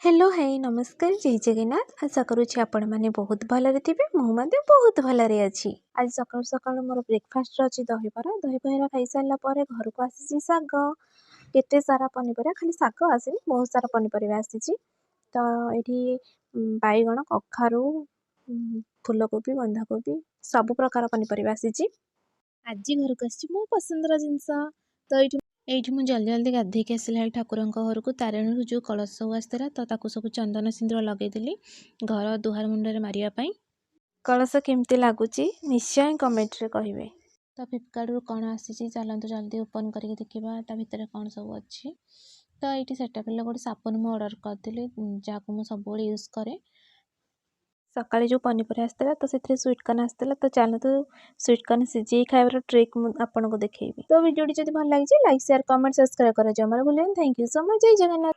Hello hi नमस्कार जय जगन्नाथ आशा करुँच आपण मैंने बहुत भलरे थे मुझे बहुत भलरे अच्छी आज सकाल सकाल मोर ब्रेकफास्ट अच्छी दहीबरा दहीबरा खाई सारापर घर को आसी शाग केते सारा पनीपरिया खाली शाग आसनी बहुत सारा पनीपरिया आसी तो ये बैगण कखारू फूलकोबी बंधाकोबी सब प्रकार पनीपरिया आसी आज घर को आसी मो पसंदर जिनस तो एठी मु जल्दी जल्दी गाधेक आसला ठाकुर घर को तारिणी जो कलश सब आसला तो ताकू सब चंदन सिंदूर लगेदेली घर दुआर मुंडे मारियापाई कलश केमती लगुच निश्चय कमेंट रे कहिबे। तो फ्लिपकार्ट रू कौन आसी चलते जल्दी ओपन करके देखा ता भितर कौन सब अच्छी तो ये सेटा पे गोटे साबुन मुझे ऑर्डर करदेली जहाँ मुझे सब यूज करे सकाଳେ जो पनीपरिया आसला तो से स्वीट कॉर्न आसला तो चलते स्वीट कॉर्न सिझे खाइबार ट्रिक आपको देखी तो वीडियो जब भल लगी लाइक शेयर कमेंट सब्सक्राइब कर जमार भूलें। थैंक यू सो मच जय जगन्नाथ।